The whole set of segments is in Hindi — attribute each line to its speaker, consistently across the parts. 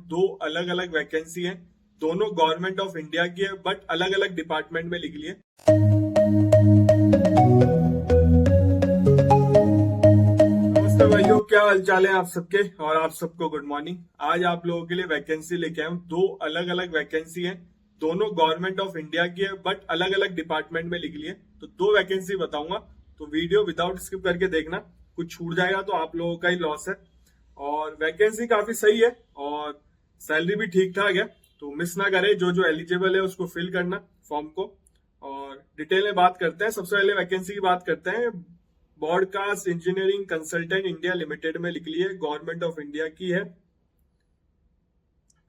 Speaker 1: दो अलग अलग वैकेंसी है। दोनों गवर्नमेंट ऑफ इंडिया की है बट अलग अलग डिपार्टमेंट में निकली है। नमस्ते भाइयों, क्या हाल चाल है आप सबके, और आप सबको गुड मॉर्निंग। आज आप लोगों के लिए वैकेंसी लेके आया हूँ। दो अलग अलग वैकेंसी है, दोनों गवर्नमेंट ऑफ इंडिया की है बट अलग अलग डिपार्टमेंट में निकली है। तो दो वैकेंसी बताऊंगा, तो वीडियो विदाउट स्किप करके देखना। कुछ छूट जाएगा तो आप लोगों का ही लॉस है। और वैकेंसी काफी सही है और सैलरी भी ठीक ठाक है, तो मिस ना करे। जो जो एलिजिबल है उसको फिल करना फॉर्म को। और डिटेल में बात करते हैं। सबसे पहले वैकेंसी की बात करते हैं। Broadcast engineering consultant India limited में निकली है, गवर्नमेंट ऑफ इंडिया की है।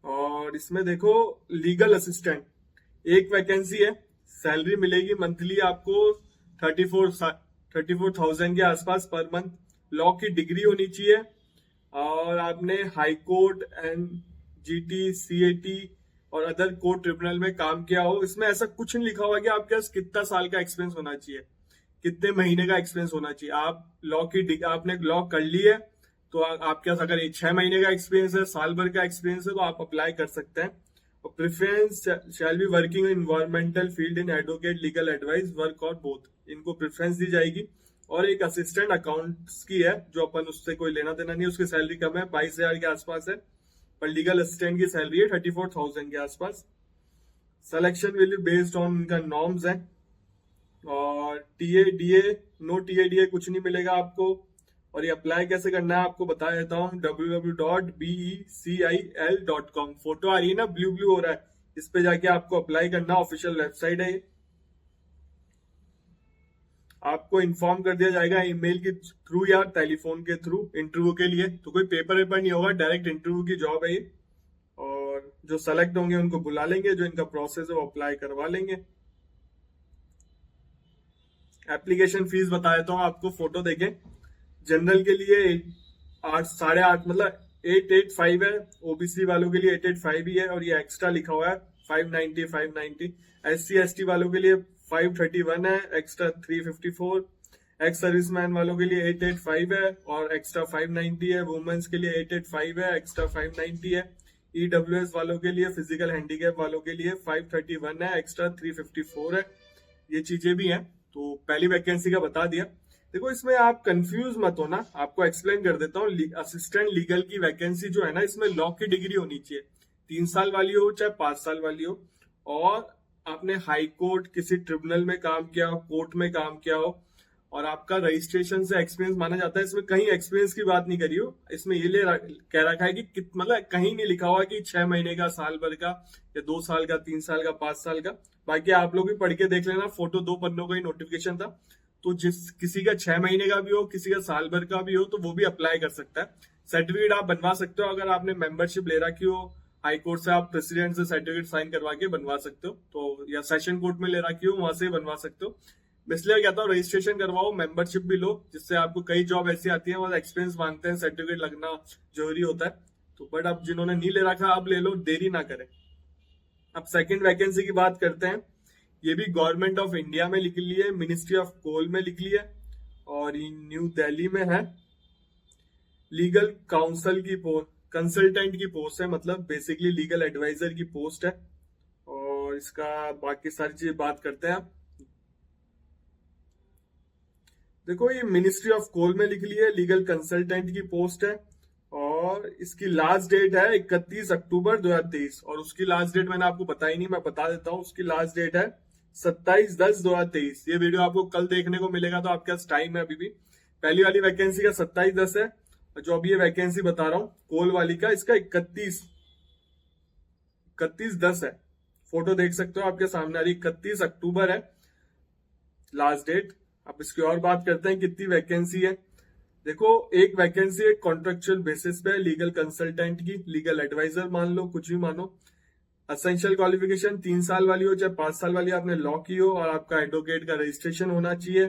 Speaker 1: और इसमें देखो, लीगल असिस्टेंट एक वैकेंसी है। सैलरी मिलेगी मंथली आपको 34,000 के आसपास पर मंथ। लॉ की डिग्री होनी चाहिए और आपने high court and GT CAT और अदर कोर्ट ट्रिब्यूनल में काम किया हो। इसमें ऐसा कुछ नहीं लिखा हुआ कि आपके पास कितना साल का एक्सपीरियंस होना चाहिए, कितने महीने का एक्सपीरियंस होना चाहिए। आप आपने लॉ कर ली है तो आपके पास अगर 6 महीने का एक्सपीरियंस है, साल भर का एक्सपीरियंस है, तो आप अप्लाई कर सकते हैं। और preference shall be working in environmental field in advocate legal advice work और बोथ, इनको प्रेफरेंस दी जाएगी। और एक असिस्टेंट अकाउंट्स की है जो अपन उससे कोई लेना देना नहीं, उसकी सैलरी कम है, 22,000 के आसपास है। पर लीगल असिस्टेंट की सैलरी है 34,000 के आसपास। Selection will be based on इनका नॉर्म्स है। और TA DA, no TA DA कुछ नहीं मिलेगा आपको। और ये अप्लाई कैसे करना है आपको बता देता हूँ। www.becil.com, फोटो आ रही है ना, ब्लू ब्लू हो रहा है, इस पे जाके आपको अप्लाई करना। ऑफिशियल वेबसाइट है ये। आपको इन्फॉर्म कर दिया जाएगा ईमेल के थ्रू या टेलीफोन के थ्रू इंटरव्यू के लिए। तो कोई पेपर वेपर नहीं होगा, डायरेक्ट इंटरव्यू की जॉब है ये। और जो सेलेक्ट होंगे उनको बुला लेंगे, जो इनका प्रोसेस है वो अप्लाई करवा लेंगे। एप्लीकेशन फीस बता देता हूँ आपको, फोटो देखें। जनरल के लिए 8, 8.5 मतलब 885 है। ओबीसी वालों के लिए 885 ही है, और ये एक्स्ट्रा लिखा हुआ है 590। SC ST वालों के लिए 531 है, एक्स्ट्रा 354। एक्स सर्विसमैन वालों के लिए 885 है और एक्स्ट्रा 590 है। वुमेन्स के लिए 885 है, एक्स्ट्रा 590 है। EWS वालों के लिए, फिजिकल हैंडीकैप वालों के लिए 531 है, एक्स्ट्रा 354 है। ये चीजें भी हैं। तो पहली वैकेंसी का बता दिया। देखो, इसमें आप कंफ्यूज मत होना, आपको एक्सप्लेन कर देता हूँ। असिस्टेंट लीगल की वैकेंसी जो है ना, इसमें लॉ की डिग्री होनी चाहिए, 3 साल वाली हो चाहे 5 साल वाली हो। और आपने हाई कोर्ट किसी ट्रिब्यूनल में काम किया हो, कोर्ट में काम किया हो, और आपका रजिस्ट्रेशन से एक्सपीरियंस माना जाता है। इसमें कहीं एक्सपीरियंस की बात नहीं करी हो। इसमें ये कह रखा है कि मतलब कहीं नहीं लिखा हुआ कि 6 महीने का, साल भर का, या 2 साल का, 3 साल का, 5 साल का। बाकी आप लोग भी पढ़ के देख लेना, फोटो 2 पन्नों का ही नोटिफिकेशन था। तो जिस किसी का 6 महीने का भी हो, किसी का साल भर का भी हो, तो वो भी अप्लाई कर सकता है। सर्टिफिकेट आप बनवा सकते हो, अगर आपने मेंबरशिप ले रखी हो हाई कोर्ट से, आप प्रेसिडेंट से सर्टिफिकेट साइन करवा के बनवा सकते हो। तो या सेशन कोर्ट में ले रखी हो, वहां से बनवा सकते हो। मैं इसलिए कहता हूँ रजिस्ट्रेशन करवाओ, मेंबरशिप भी लो, जिससे आपको कई जॉब ऐसी आती है वहां एक्सपीरियंस मांगते हैं, सर्टिफिकेट लगना जरूरी होता है। तो बट अब जिन्होंने नहीं ले रखा, अब ले लो, देरी ना करें। अब सेकंड वैकेंसी की बात करते हैं। ये भी गवर्नमेंट ऑफ इंडिया में निकली है, मिनिस्ट्री ऑफ कोल में निकली है, और ये न्यू दिल्ली में है। लीगल काउंसिल की पोस्ट, कंसल्टेंट की पोस्ट है, मतलब बेसिकली लीगल एडवाइजर की पोस्ट है। और इसका बाकी सारी चीज बात करते हैं। देखो, ये मिनिस्ट्री ऑफ कोल में निकली है, लीगल कंसल्टेंट की पोस्ट है। और इसकी लास्ट डेट है 31 अक्टूबर 2023। और उसकी लास्ट डेट मैंने आपको बताई नहीं, मैं बता देता हूँ। उसकी लास्ट डेट है 27/10/2023। ये वीडियो आपको कल देखने को मिलेगा, तो आपके पास टाइम है अभी भी। पहली वाली वैकेंसी का 27/10 है, और जो अभी ये वैकेंसी बता रहा हूँ कोल वाली का, इसका 31/10 है। फोटो देख सकते हो आपके सामने आ रही, 31 अक्टूबर है लास्ट डेट। अब इसकी और बात करते हैं कितनी वैकेंसी है। देखो, एक वैकेंसी है कॉन्ट्रेक्चुअल बेसिस पे, लीगल कंसल्टेंट की, लीगल एडवाइजर मान लो, कुछ भी मानो। असेंशियल क्वालिफिकेशन 3 साल वाली हो चाहे 5 साल वाली, आपने लॉ की हो, और आपका एडवोकेट का रजिस्ट्रेशन होना चाहिए।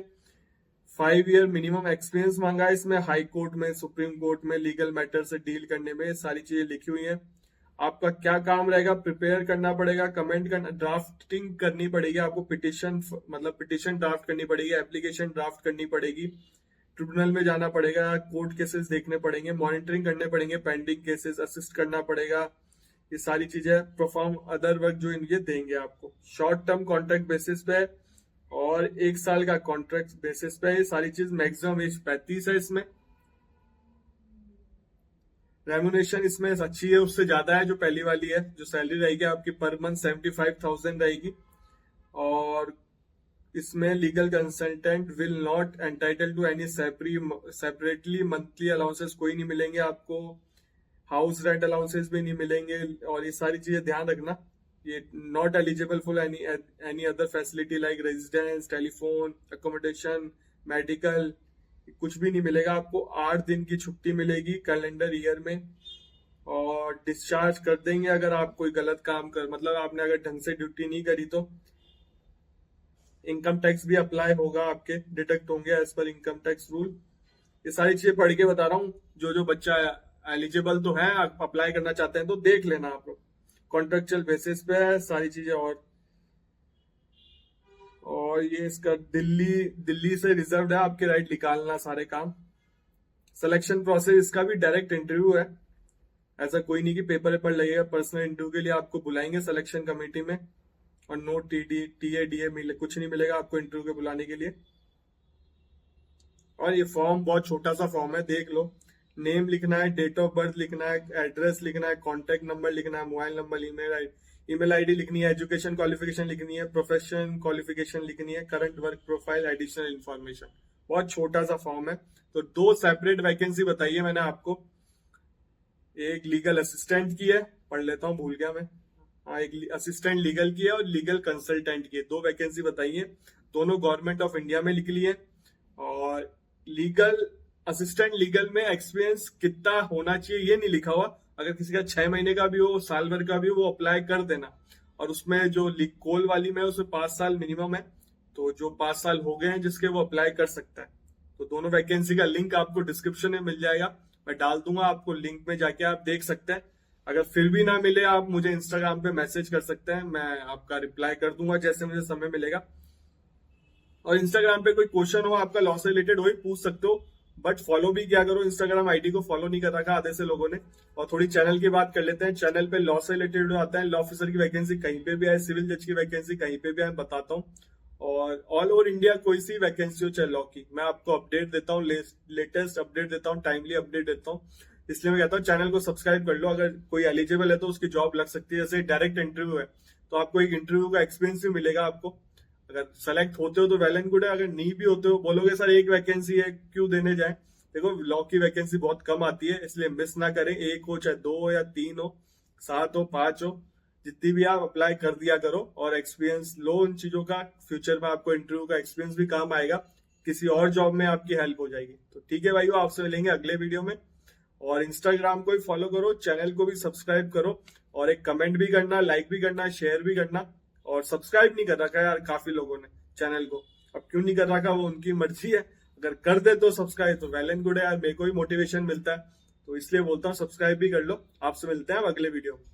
Speaker 1: 5 ईयर मिनिमम एक्सपीरियंस मांगा है इसमें, हाई कोर्ट में, सुप्रीम कोर्ट में लीगल मैटर से डील करने में। सारी चीजें लिखी हुई हैं। आपका क्या काम रहेगा, प्रिपेयर करना पड़ेगा, कमेंट करना, ड्राफ्टिंग करनी पड़ेगी आपको, पिटिशन मतलब पिटिशन ड्राफ्ट करनी पड़ेगी, एप्लीकेशन ड्राफ्ट करनी पड़ेगी, ट्रिब्यूनल में जाना पड़ेगा, कोर्ट केसेस देखने पड़ेंगे, मॉनिटरिंग करने पड़ेंगे, पेंडिंग केसेस असिस्ट करना पड़ेगा, ये सारी चीजें परफॉर्म अदर वर्क जो ये देंगे आपको शॉर्ट टर्म कॉन्ट्रैक्ट बेसिस पे और 1 साल का कॉन्ट्रैक्ट बेसिस पे। ये सारी चीज मैक्सिमम एज 35 है। इसमें रेम्यूनेशन इसमें अच्छी है, उससे ज्यादा है जो पहली वाली है। जो सैलरी रहेगी आपकी पर मंथ 75,000 रहेगी। और इसमें legal consultant will not entitle to any separately monthly allowances कोई नहीं मिलेंगे आपको। हाउस रेंट अलाउंसेस भी नहीं मिलेंगे। और ये सारी चीजें ध्यान रखना, ये not eligible for any other facility like residence, telephone, accommodation, medical, कुछ भी नहीं मिलेगा आपको। 8 दिन की छुट्टी मिलेगी कैलेंडर ईयर में। और डिस्चार्ज कर देंगे अगर आप कोई गलत काम कर, मतलब आपने अगर ढंग से ड्यूटी नहीं करी तो। इनकम टैक्स भी अप्लाई होगा, आपके डिडक्ट होंगे as per income tax rule. ये सारी चीजें पढ़ के बता रहा हूँ। जो बच्चा एलिजिबल तो है, अप्लाई करना चाहते हैं तो देख लेना आप लोग। कॉन्ट्रेक्चुअल बेसिस पे है सारी चीजें। और ये इसका दिल्ली से रिजर्व है आपके राइट निकालना सारे काम। सिलेक्शन प्रोसेस इसका भी डायरेक्ट इंटरव्यू है, ऐसा कोई नहीं कि पेपर वेपर लगेगा। पर्सनल इंटरव्यू के लिए आपको बुलाएंगे सिलेक्शन कमेटी में। और नो टीए मिले, कुछ नहीं मिलेगा आपको इंटरव्यू के बुलाने के लिए। और ये फॉर्म बहुत छोटा सा फॉर्म है, देख लो। नेम लिखना है, डेट ऑफ बर्थ लिखना है, एड्रेस लिखना है, कॉन्टेक्ट नंबर लिखना है, मोबाइल नंबर, ईमेल आईडी लिखनी है, एजुकेशन क्वालिफिकेशन लिखनी है, प्रोफेशन क्वालिफिकेशन लिखनी है, current work profile, additional information. बहुत छोटा सा फॉर्म है। तो 2 सेपरेट वैकेंसी बताइए मैंने आपको। एक लीगल असिस्टेंट की है, पढ़ लेता हूँ, भूल गया मैं। हाँ, एक असिस्टेंट लीगल की है और लीगल कंसल्टेंट की है। 2 वैकेंसी बताइए, दोनों गवर्नमेंट ऑफ इंडिया में लिख ली है। और लीगल असिस्टेंट लीगल में एक्सपीरियंस कितना होना चाहिए ये नहीं लिखा हुआ। अगर किसी का 6 महीने का भी हो, साल भर का भी हो, वो अप्लाई कर देना। और उसमें जो कोल वाली में उसमें 5 साल मिनिमम है। तो जो 5 साल हो गए हैं जिसके, वो अप्लाई कर सकता है। तो दोनों वैकेंसी का लिंक आपको डिस्क्रिप्शन में मिल जाएगा, मैं डाल दूंगा आपको। लिंक में जाके आप देख सकते हैं। अगर फिर भी ना मिले, आप मुझे इंस्टाग्राम पे मैसेज कर सकते हैं, मैं आपका रिप्लाई कर दूंगा जैसे मुझे समय मिलेगा। और इंस्टाग्राम पे कोई क्वेश्चन हो आपका लॉ से रिलेटेड, वही पूछ सकते हो। बट फॉलो भी क्या करो, इंस्टाग्राम आईडी को फॉलो नहीं कर रखा आधे से लोगों ने। और थोड़ी चैनल की बात कर लेते हैं। चैनल पे लॉ से रिलेटेड आता है, लॉ ऑफिसर की वैकेंसी कहीं पे भी आए, सिविल जज की वैकेंसी कहीं पे भी आए, बताता हूँ। और ऑल ओवर इंडिया कोई सी वैकेंसी हो चाहे लॉ की, मैं आपको अपडेट देता हूँ, लेटेस्ट अपडेट देता हूँ, टाइमली अपडेट देता हूँ। इसलिए मैं कहता हूँ चैनल को सब्सक्राइब कर लो। अगर कोई एलिजिबल है तो उसकी जॉब लग सकती है। जैसे डायरेक्ट इंटरव्यू है तो आपको एक इंटरव्यू का एक्सपीरियंस भी मिलेगा आपको। अगर सेलेक्ट होते हो तो वेल एंड गुड है, अगर नहीं भी होते हो, बोलोगे सर एक वैकेंसी है क्यों देने जाए। देखो, लॉ की वैकेंसी बहुत कम आती है, इसलिए मिस ना करें। 1 हो चाहे 2 हो या 3 हो, 7 हो, 5 हो, जितनी भी आप अप्लाई कर दिया करो। और एक्सपीरियंस लो उन चीजों का, फ्यूचर में आपको इंटरव्यू का एक्सपीरियंस भी काम आएगा, किसी और जॉब में आपकी हेल्प हो जाएगी। तो ठीक है भाइयों, आपसे मिलेंगे अगले वीडियो में। और इंस्टाग्राम को भी फॉलो करो, चैनल को भी सब्सक्राइब करो। और एक कमेंट भी करना, लाइक भी करना, शेयर भी करना। और सब्सक्राइब नहीं कर रखा यार काफी लोगों ने चैनल को, अब क्यों नहीं कर रखा वो उनकी मर्जी है। अगर कर दे तो सब्सक्राइब तो वेल एंड गुड है यार, मेरे को भी मोटिवेशन मिलता है। तो इसलिए बोलता हूँ सब्सक्राइब भी कर लो। आपसे मिलते हैं अब अगले वीडियो में।